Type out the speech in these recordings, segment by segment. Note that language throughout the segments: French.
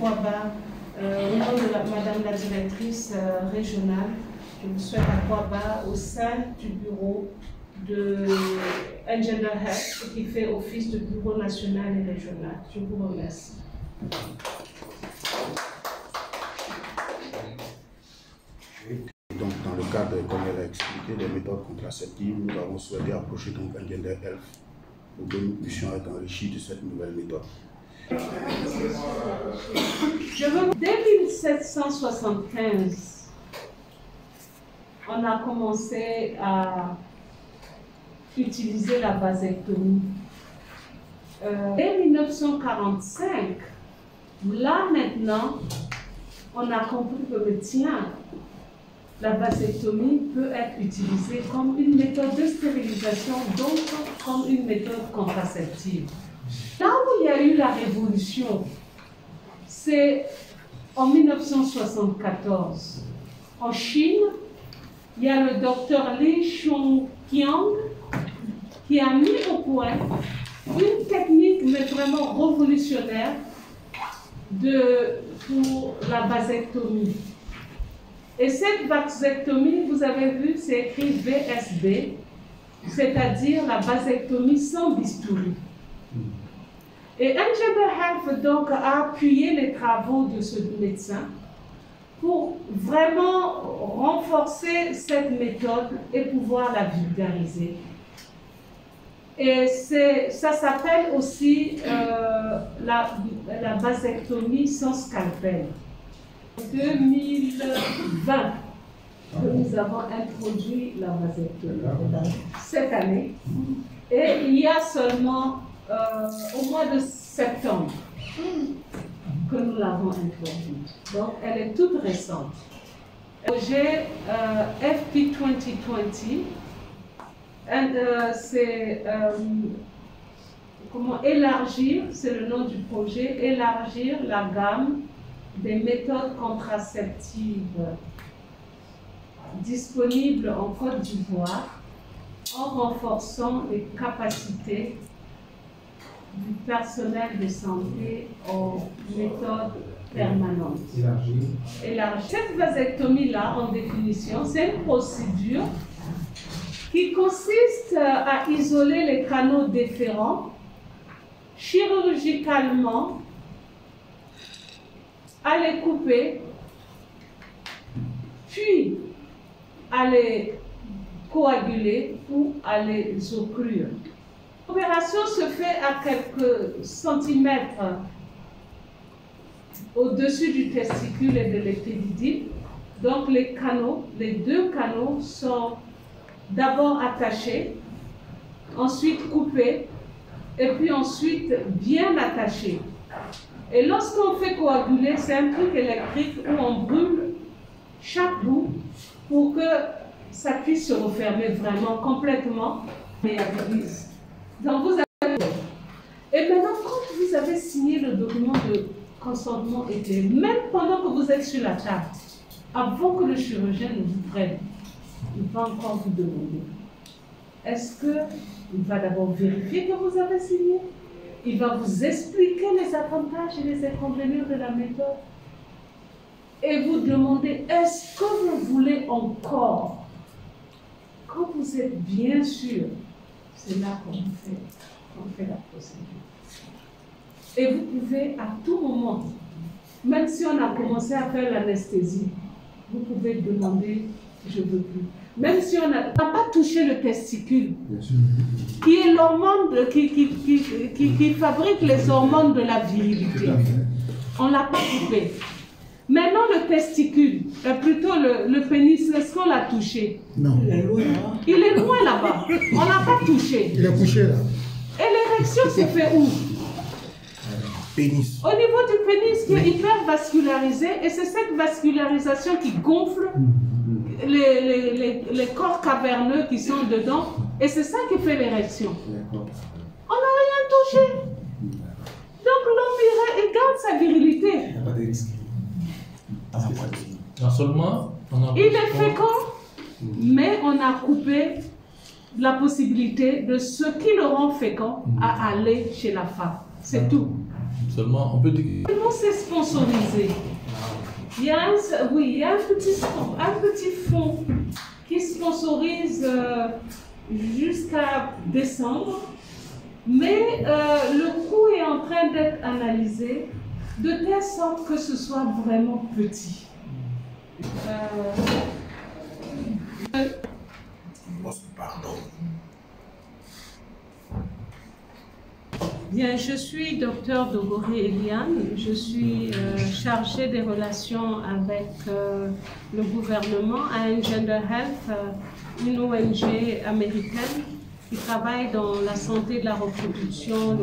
Akouaba, au nom de Madame la directrice régionale, je vous souhaite Akouaba au sein du bureau de Engender Health qui fait office de bureau national et régional. Je vous remercie. Donc, dans le cadre, comme elle a expliqué, des méthodes contraceptives, nous avons souhaité approcher donc Engender Health pour que nous puissions être enrichis de cette nouvelle méthode. Dès 1775, on a commencé à utiliser la vasectomie. Dès 1945, là maintenant, on a compris que tiens, la vasectomie peut être utilisée comme une méthode de stérilisation, donc comme une méthode contraceptive. Là où il y a eu la révolution, c'est en 1974. En Chine, il y a le docteur Li Chongqiang qui a mis au point une technique mais vraiment révolutionnaire pour la vasectomie. Et cette vasectomie, vous avez vu, c'est écrit VSB, c'est-à-dire la vasectomie sans bistouri. Et Engender Health donc a appuyé les travaux de ce médecin pour vraiment renforcer cette méthode et pouvoir la vulgariser. Et ça s'appelle aussi la vasectomie sans scalpel. 2020 que nous avons introduit la vasectomie cette année. Et il y a seulement au mois de septembre que nous l'avons introduite. Donc elle est toute récente. Le projet FP 2020, c'est comment élargir, c'est le nom du projet, élargir la gamme des méthodes contraceptives disponibles en Côte d'Ivoire en renforçant les capacités du personnel de santé en méthode permanente. Élargir. Cette vasectomie-là, en définition, c'est une procédure qui consiste à isoler les canaux déférents chirurgicalement, à les couper, puis à les coaguler ou à les occlure. L'opération se fait à quelques centimètres au-dessus du testicule et de l'épididyle. Donc les canaux, les deux canaux sont d'abord attachés, ensuite coupés, et puis ensuite bien attachés. Et lorsqu'on fait coaguler, c'est un truc électrique où on brûle chaque bout pour que ça puisse se refermer vraiment complètement. Donc vous avez... Et maintenant, quand vous avez signé le document de consentement éclairé, même pendant que vous êtes sur la table, avant que le chirurgien ne vous prenne, il va encore vous demander, est-ce qu'il va d'abord vérifier que vous avez signé? Il va vous expliquer les avantages et les inconvénients de la méthode. Et vous demander, est-ce que vous voulez encore? Quand vous êtes bien sûr, c'est là qu'on fait la procédure. Et vous pouvez à tout moment, même si on a commencé à faire l'anesthésie, vous pouvez demander, je ne veux plus. Même si on n'a pas touché le testicule, qui est l'hormone qui fabrique les hormones de la virilité. On ne l'a pas coupé. Maintenant, le testicule, plutôt le pénis, est-ce qu'on l'a touché? Non. Il est loin là-bas. On ne l'a pas touché. Il est couché là. Et l'érection se fait où? Pénis. Au niveau du pénis qui est hyper vascularisé, et c'est cette vascularisation qui gonfle les corps caverneux qui sont dedans, et c'est ça qui fait l'érection. On n'a rien touché. Donc l'homme, il garde sa virilité. Il n'y a pas de risque. Non seulement il est fécond, mais on a coupé la possibilité de ce qui le rend fécond à aller chez la femme. C'est tout. Seulement, on peut dire que... Comment c'est sponsorisé? Il y a un petit fonds qui sponsorise jusqu'à décembre, mais le coût est en train d'être analysé de telle sorte que ce soit vraiment petit. Pardon. Bien, je suis Dr Dogoré Eliane, je suis chargée des relations avec le gouvernement à Engender Health, une ONG américaine qui travaille dans la santé de la reproduction,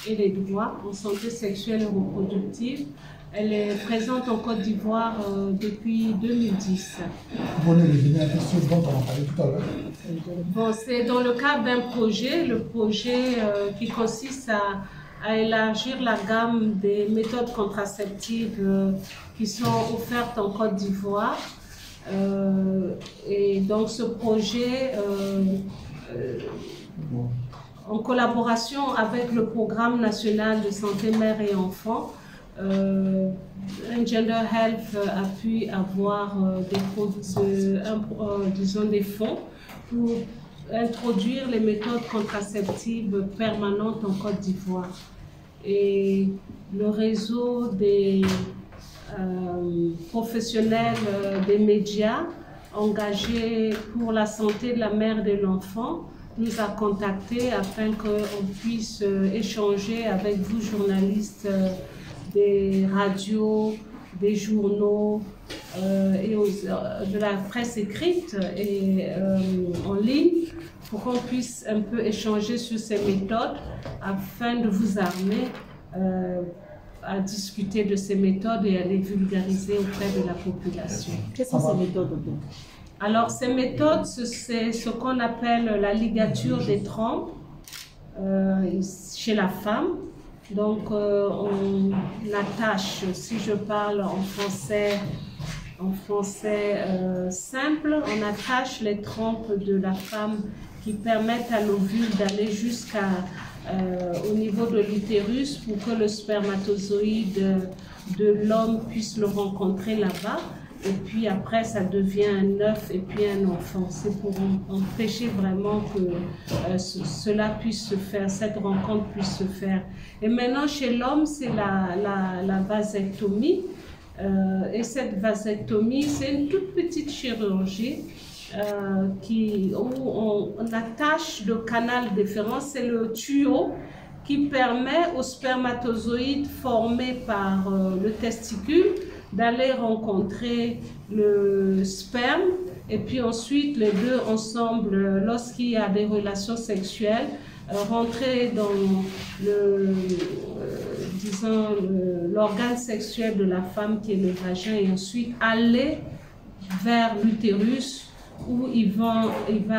les droits en santé sexuelle et reproductive. Elle est présente en Côte d'Ivoire depuis 2010. Vous venez de venir à quelque chose dont on a parlé tout à l'heure. Bon, c'est dans le cadre d'un projet, le projet qui consiste à élargir la gamme des méthodes contraceptives qui sont offertes en Côte d'Ivoire. Et donc ce projet, en collaboration avec le Programme national de santé mère et enfant, Engender Health a pu avoir des fonds pour introduire les méthodes contraceptives permanentes en Côte d'Ivoire. Et le réseau des professionnels des médias engagés pour la santé de la mère et de l'enfant nous a contactés afin qu'on puisse échanger avec vous, journalistes des radios, des journaux et de la presse écrite et en ligne, pour qu'on puisse un peu échanger sur ces méthodes afin de vous armer à discuter de ces méthodes et à les vulgariser auprès de la population. Quelles sont ces méthodes donc? Alors, ces méthodes, c'est ce qu'on appelle la ligature des trompes chez la femme. Donc, on attache, si je parle en français simple, on attache les trompes de la femme qui permettent à l'ovule d'aller au niveau de l'utérus pour que le spermatozoïde de l'homme puisse le rencontrer là-bas. Et puis après, ça devient un œuf et puis un enfant. C'est pour empêcher vraiment que cela puisse se faire, cette rencontre puisse se faire. Et maintenant, chez l'homme, c'est la vasectomie. Et cette vasectomie, c'est une toute petite chirurgie où on attache le canal déférent, c'est le tuyau qui permet au spermatozoïde formé par le testicule d'aller rencontrer le sperme, et puis ensuite les deux ensemble, lorsqu'il y a des relations sexuelles, rentrer dans l'organe sexuel de la femme qui est le vagin, et ensuite aller vers l'utérus où il va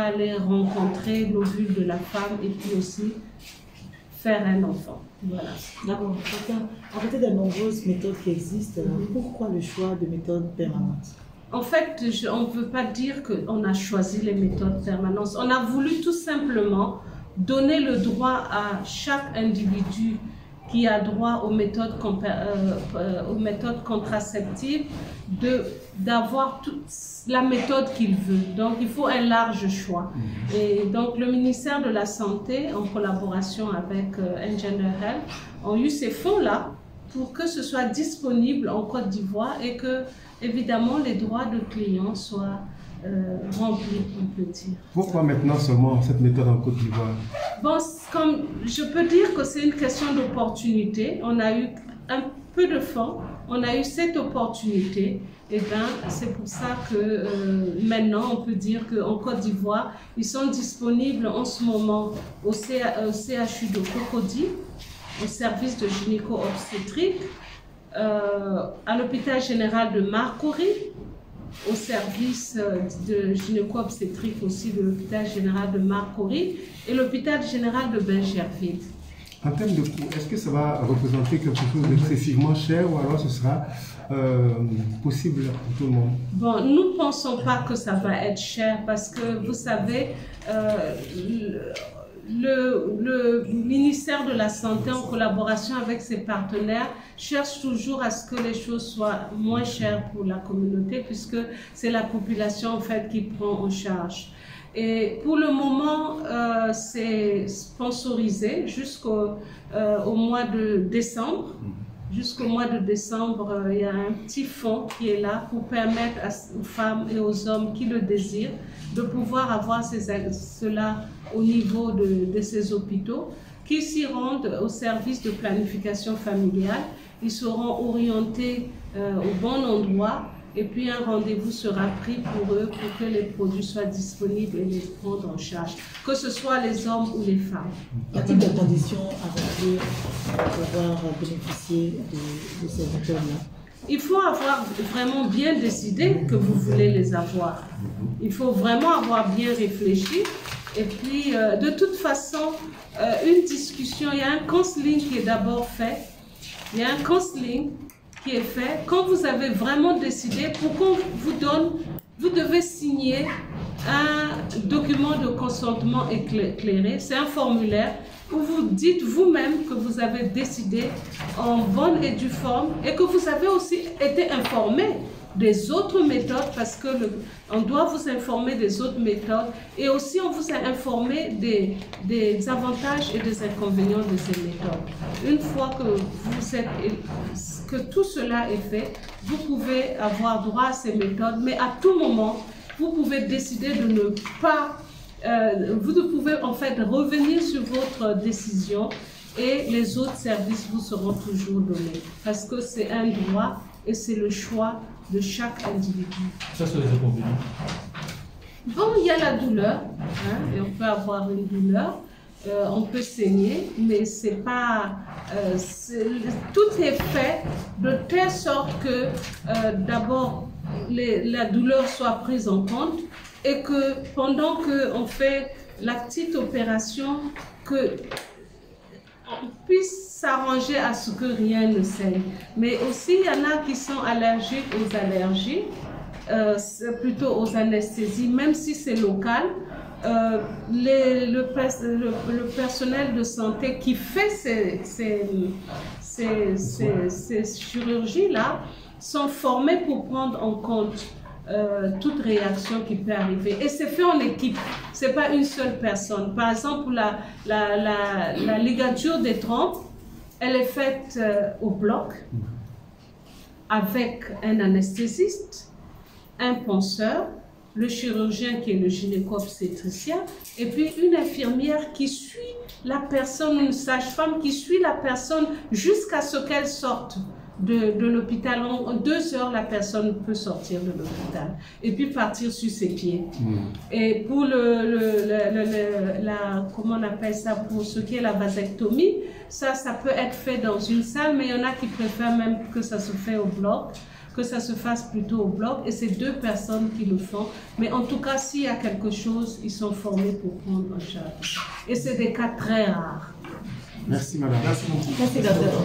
aller rencontrer l'ovule de la femme et puis aussi faire un enfant. Voilà. D'accord. À côté des nombreuses méthodes qui existent, pourquoi le choix de méthodes permanentes? En fait, on ne veut pas dire qu'on a choisi les méthodes permanentes. On a voulu tout simplement donner le droit à chaque individu qui a droit aux méthodes contraceptives d'avoir toute la méthode qu'il veut. Donc, il faut un large choix. Et donc, le ministère de la Santé, en collaboration avec Engender Health, ont eu ces fonds-là pour que ce soit disponible en Côte d'Ivoire et que, évidemment, les droits de clients soient remplis, on peut dire. Pourquoi maintenant seulement cette méthode en Côte d'Ivoire? Bon, comme je peux dire que c'est une question d'opportunité. On a eu un peu de fonds, on a eu cette opportunité. Et bien, c'est pour ça que maintenant, on peut dire qu'en Côte d'Ivoire, ils sont disponibles en ce moment au CHU de Cocody, au service de gynéco-obstétrique, à l'hôpital général de Marcory, au service de gynéco-obstétrique aussi de l'hôpital général de Marcory et l'hôpital général de Benjerville. En termes de coût, est-ce que ça va représenter quelque chose d'excessivement cher ou alors ce sera possible pour tout le monde? Bon, nous ne pensons pas que ça va être cher parce que vous savez, le ministère de la Santé, en collaboration avec ses partenaires, cherche toujours à ce que les choses soient moins chères pour la communauté, puisque c'est la population en fait qui prend en charge. Et pour le moment, c'est sponsorisé jusqu'au mois de décembre. Jusqu'au mois de décembre, il y a un petit fonds qui est là pour permettre aux femmes et aux hommes qui le désirent de pouvoir avoir cela au niveau de ces hôpitaux, qui s'y rendent au service de planification familiale. Ils seront orientés au bon endroit et puis un rendez-vous sera pris pour eux pour que les produits soient disponibles et les prendre en charge, que ce soit les hommes ou les femmes. Y a-t-il des conditions à remplir pour pouvoir bénéficier de ces méthodes-là? Il faut avoir vraiment bien décidé que vous voulez les avoir. Il faut vraiment avoir bien réfléchi. Et puis, de toute façon, une discussion, il y a un counseling qui est d'abord fait. Il y a un counseling qui est fait. Quand vous avez vraiment décidé, pour qu'on vous donne, vous devez signer un document de consentement éclairé. C'est un formulaire où vous dites vous-même que vous avez décidé en bonne et due forme et que vous avez aussi été informé des autres méthodes, parce que on doit vous informer des autres méthodes et aussi on vous a informé des avantages et des inconvénients de ces méthodes. Une fois que tout cela est fait, vous pouvez avoir droit à ces méthodes, mais à tout moment, vous pouvez décider de ne pas, vous pouvez en fait revenir sur votre décision et les autres services vous seront toujours donnés, parce que c'est un droit et c'est le choix de chaque individu. Ça, c'est les inconvénients. Bon, il y a la douleur, hein, et on peut avoir une douleur, on peut saigner, mais c'est pas... tout est fait de telle sorte que d'abord la douleur soit prise en compte et que pendant qu'on fait la petite opération, que on puisse s'arranger à ce que rien ne saigne. Mais aussi, il y en a qui sont allergiques aux allergies, plutôt aux anesthésies, même si c'est local. Le personnel de santé qui fait ces chirurgies-là sont formés pour prendre en compte toute réaction qui peut arriver. Et c'est fait en équipe, ce n'est pas une seule personne. Par exemple, la ligature des trompes, elle est faite au bloc avec un anesthésiste, un penseur, le chirurgien qui est le gynéco-obstétricien, et puis une infirmière qui suit la personne, une sage-femme qui suit la personne jusqu'à ce qu'elle sorte de l'hôpital. En 2 heures, la personne peut sortir de l'hôpital et puis partir sur ses pieds. Et pour comment on appelle ça, pour ce qui est la vasectomie, ça peut être fait dans une salle, mais il y en a qui préfèrent même que ça se fait au bloc, que ça se fasse plutôt au bloc, et c'est 2 personnes qui le font. Mais en tout cas, s'il y a quelque chose, ils sont formés pour prendre en charge. Et c'est des cas très rares. Merci madame. Merci docteur.